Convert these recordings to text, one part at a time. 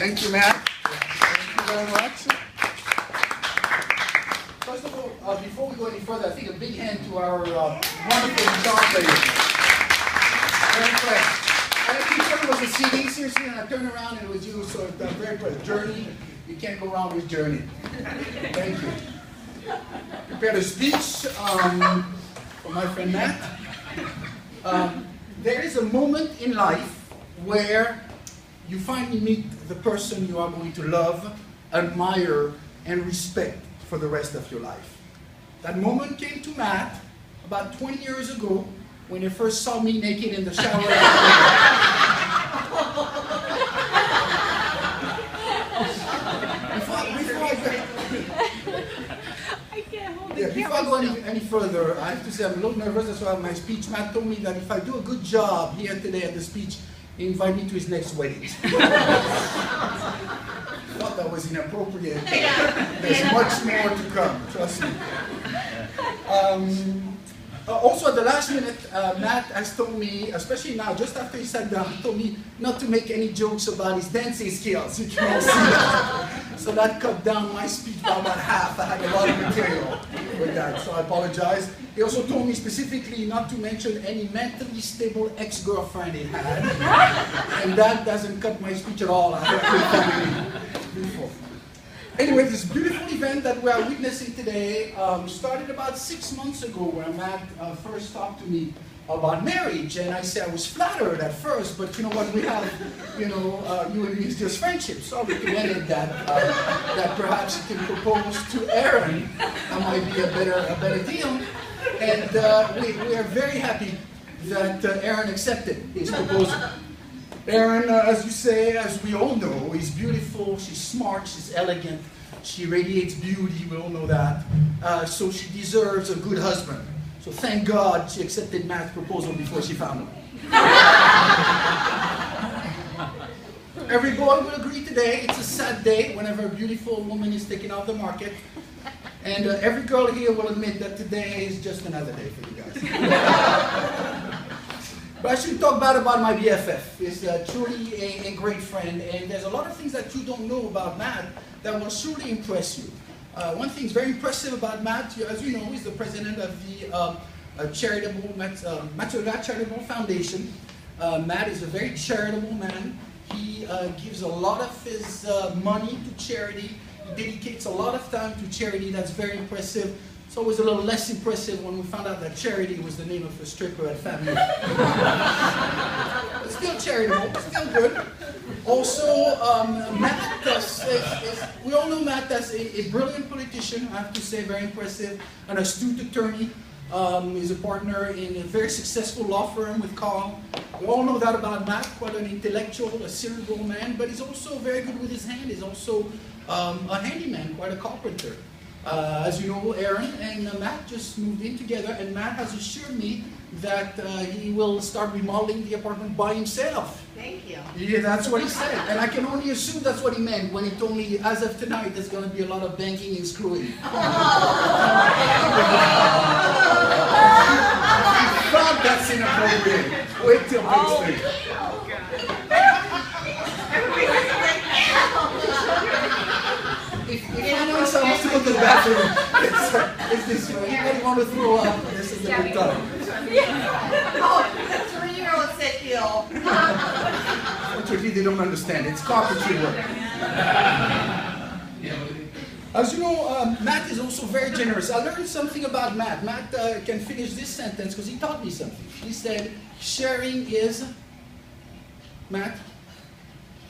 Thank you, Matt. Thank you very much. First of all, before we go any further, I think a big hand to our wonderful guitar players. Very impressed. I actually thought it was a CD, seriously, and I turned around and it was you, so very impressed. Journey, you can't go wrong with Journey. Thank you. Prepared a speech for my friend Matt. There is a moment in life where you finally meet the person you are going to love, admire, and respect for the rest of your life. That moment came to Matt about 20 years ago when he first saw me naked in the shower. Before I go any further, I have to say I'm a little nervous. That's why my speech, Matt told me that if I do a good job here today at the speech, he invite me to his next wedding. I thought that was inappropriate. There's much more to come, trust me. Also at the last minute, Matt has told me, especially now, just after he sat down, he told me not to make any jokes about his dancing skills. You can all see that. So that cut down my speech by about half. I had a lot of material with that, so I apologize. He also told me specifically not to mention any mentally stable ex-girlfriend he had. And that doesn't cut my speech at all. I have beautiful. Anyway, this beautiful event that we are witnessing today started about 6 months ago when Matt first talked to me about marriage, and I said I was flattered at first, but you know what, we have, you and me is just friendship, so I recommended that that perhaps you can propose to Erin. That might be a better deal, and we are very happy that Erin accepted his proposal. Erin, as you say, as we all know, is beautiful, she's smart, she's elegant, she radiates beauty, we all know that. So she deserves a good husband. So thank God she accepted Matt's proposal before she found him. Every boy will agree today, it's a sad day whenever a beautiful woman is taken off the market. And every girl here will admit that today is just another day for you guys. But I should talk bad about my BFF. He's truly a great friend, and there's a lot of things that you don't know about Matt that will surely impress you. One thing is very impressive about Matt, as you know, he's the president of the charitable Charitable Foundation. Matt is a very charitable man. He gives a lot of his money to charity. He dedicates a lot of time to charity. That's very impressive. So it was a little less impressive when we found out that charity was the name of a stripper at family. But still charitable, still good. Also, Matt, we all know Matt as a brilliant politician, I have to say, very impressive, an astute attorney. He's a partner in a very successful law firm with Carl. We all know that about Matt, quite an intellectual, a cerebral man, but he's also very good with his hand. He's also a handyman, quite a carpenter. As you know, Erin and Matt just moved in together, and Matt has assured me that he will start remodeling the apartment by himself. Thank you. Yeah, that's what he said. And I can only assume that's what he meant when he told me, as of tonight, there's going to be a lot of banking and screwing. God, that's inappropriate. Wait till next week. If anyone wants to go to the bathroom, it's this way. If you want to throw up, this is the good time. Oh, 3-year-old said heel. Unfortunately, they don't understand. It's carpentry work. As you know, Matt is also very generous. I learned something about Matt. Matt can finish this sentence because he taught me something. He said, sharing is, Matt?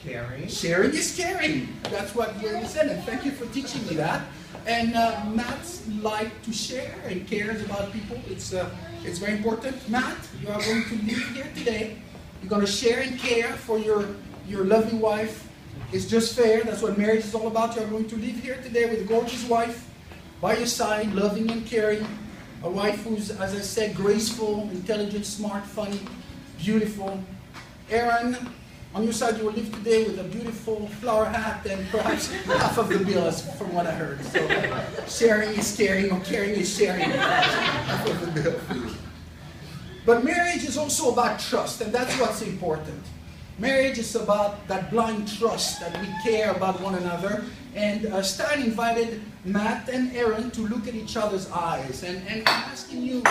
Caring. Sharing is caring. That's what he said, and thank you for teaching me that. And Matt's like to share and cares about people. It's very important. Matt, you are going to leave here today. You're going to share and care for your lovely wife. It's just fair. That's what marriage is all about. You're going to leave here today with a gorgeous wife by your side, loving and caring. A wife who's, as I said, graceful, intelligent, smart, funny, beautiful. Erin, on your side, you will leave today with a beautiful flower hat and perhaps half of the bills, from what I heard. So sharing is caring, or caring is sharing. Half of the bill. But marriage is also about trust, and that's what's important. Marriage is about that blind trust that we care about one another. And Stan invited Matt and Erin to look at each other's eyes. And I'm asking you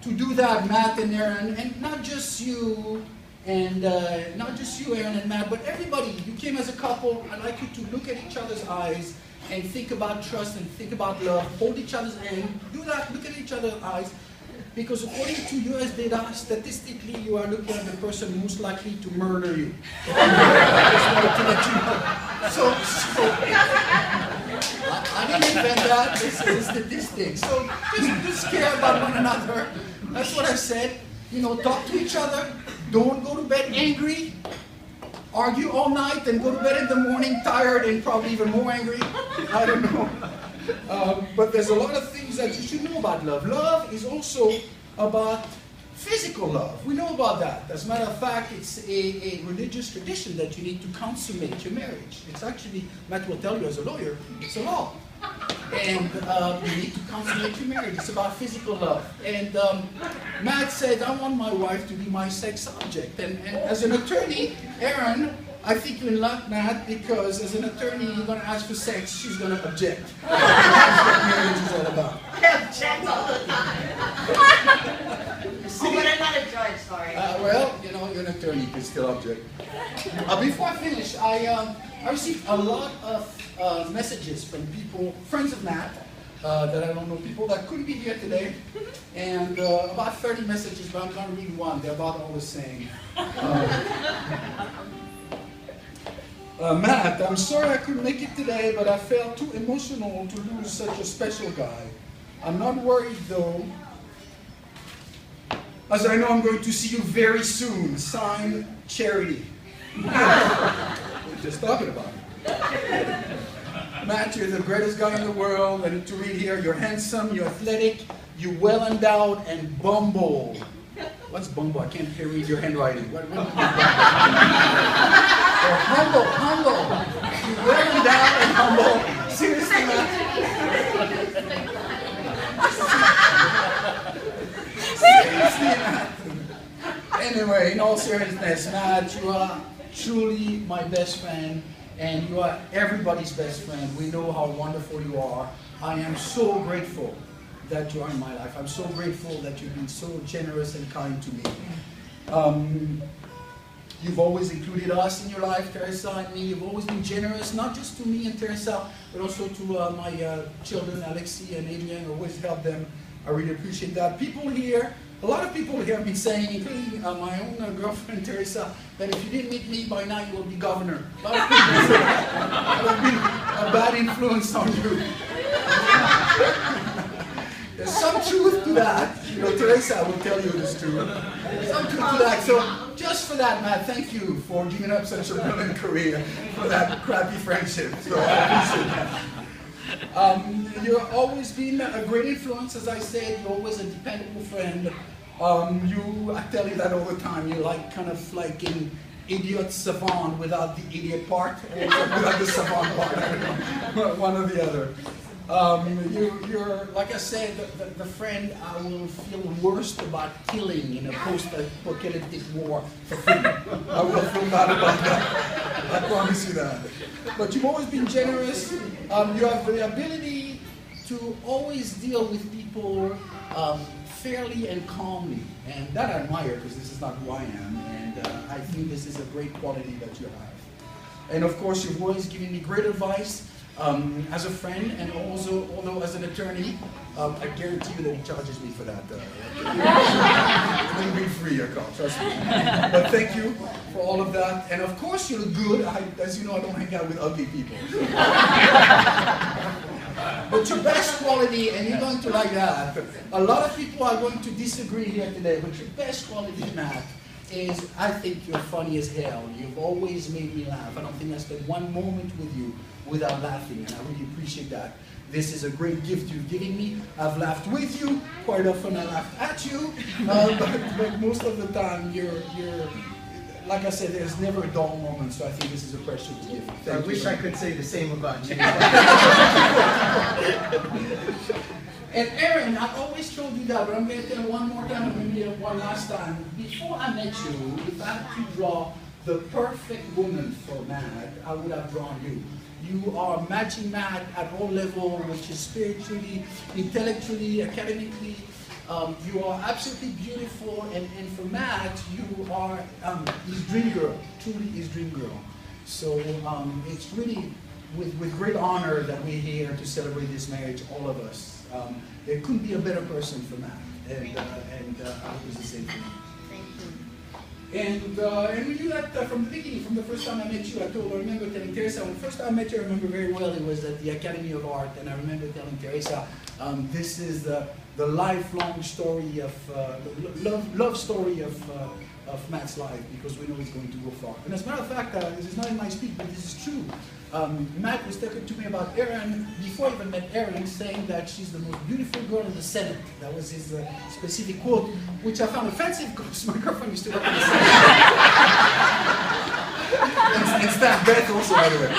to do that, Matt and Erin, and not just you, Erin and Matt, but everybody. You came as a couple. I'd like you to look at each other's eyes and think about trust and think about love. Hold each other's hand. Do that. Look at each other's eyes. Because according to US data, statistically, you are looking at the person most likely to murder you. Just wanted to let you know. I didn't invent that. This is a statistic. So just care about one another. That's what I said. You know, talk to each other. Don't go to bed angry. Argue all night and go to bed in the morning tired and probably even more angry. I don't know. But there's a lot of things that you should know about love. Love is also about physical love. We know about that. As a matter of fact, it's a religious tradition that you need to consummate your marriage. It's actually, Matt will tell you as a lawyer, it's a law. And you need to consummate your marriage. It's about physical love. And Matt said, I want my wife to be my sex object. And as an attorney, Erin, I think you're in luck, Matt, because as an attorney, you're going to ask for sex, she's going to object. That's what marriage is all about. I object all the time. Oh, but I'm not a judge, sorry. Well, you know, you're an attorney, you can still object. Before I finish, I received a lot of messages from people, friends of Matt, that I don't know, people that couldn't be here today, and about 30 messages, but I'm going to read one. They're about all the same. Matt, I'm sorry I couldn't make it today, but I felt too emotional to lose such a special guy. I'm not worried though, as I know I'm going to see you very soon. Signed, Charity. We're just talking about it. Matt, you're the greatest guy in the world. I need to read here. You're handsome, you're athletic, you're well endowed, and bumble. What's bumble? I can't read your handwriting. What humble. You're well endowed and humble. Seriously, Matt? Seriously, Matt? Anyway, in all seriousness, Matt, you are truly my best friend, and you are everybody's best friend. We know how wonderful you are. I am so grateful that you are in my life. I'm so grateful that you've been so generous and kind to me. You've always included us in your life, Teresa and me. You've always been generous, not just to me and Teresa, but also to my children, Alexi and Adrian. Always help them. I really appreciate that. People here, a lot of people here have been saying, including my own girlfriend, Teresa, that if you didn't meet me by now, you will be governor. A lot of people say that would be a bad influence on you. There's some truth to that. You know, Teresa will tell you this too. Some truth to that. So just for that, Matt, thank you for giving up such a brilliant career for that crappy friendship. So I appreciate that. You've always been a great influence, as I said. You're always a dependable friend. I tell you that all the time. You're like kind of like an idiot savant without the idiot part, or without the savant part. I don't know, one or the other. You're, like I said, the friend I will feel worst about killing in a post-apocalyptic war for free. I will feel bad about that. I promise you that. But you've always been generous. You have the ability to always deal with people fairly and calmly. And that I admire, because this is not who I am. And I think this is a great quality that you have. And of course, you've always given me great advice. As a friend and also, although as an attorney, I guarantee you that he charges me for that. It will be free, your call, trust me. But thank you for all of that. And of course you look good. As you know, I don't hang out with ugly people. But your best quality, and you're going to like that, a lot of people are going to disagree here today, but your best quality, Matt, is I think you're funny as hell. You've always made me laugh. I don't think I spent one moment with you without laughing, and I really appreciate that. This is a great gift you've given me. I've laughed with you. Quite often I laughed at you, but most of the time you're, like I said, there's never a dull moment, so I think this is a precious gift. I wish I could say the same about you. And Erin, I've always told you that, but I'm going to tell you one more time, and maybe one last time. Before I met you, if I had to draw the perfect woman for Matt, I would have drawn you. You are matching Matt at all levels, which is spiritually, intellectually, academically. You are absolutely beautiful, and for Matt, you are his dream girl, truly his dream girl. So it's really with great honor that we're here to celebrate this marriage, all of us. There couldn't be a better person for Matt, and I hope it's the same for you. And we knew that from the beginning, from the first time I met you. I remember telling Teresa, when the first time I met you, I remember very well, it was at the Academy of Art, and I remember telling Teresa, this is the lifelong story of, love story of Matt's life, because we know he's going to go far. And as a matter of fact, this is not in my speech, but this is true. Matt was talking to me about Erin, before I even met Erin, saying that she's the most beautiful girl in the Senate. That was his specific quote, which I found offensive because my girlfriend used to work in the Senate. and Stan Beth also, by the way.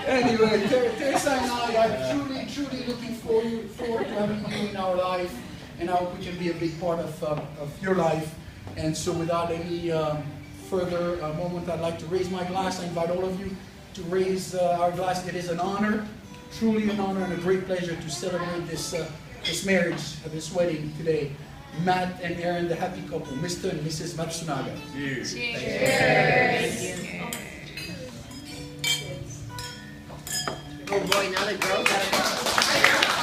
Anyway, Teresa and I are truly looking forward to having you in our life, and I hope we can be a big part of your life. And so without any further moment, I'd like to raise my glass. I invite all of you to raise our glass. It is an honor, truly an honor and a great pleasure to celebrate this marriage, this wedding today. Matt and Erin, the happy couple, Mr. and Mrs. Matsunaga. Cheers. Cheers. Oh boy,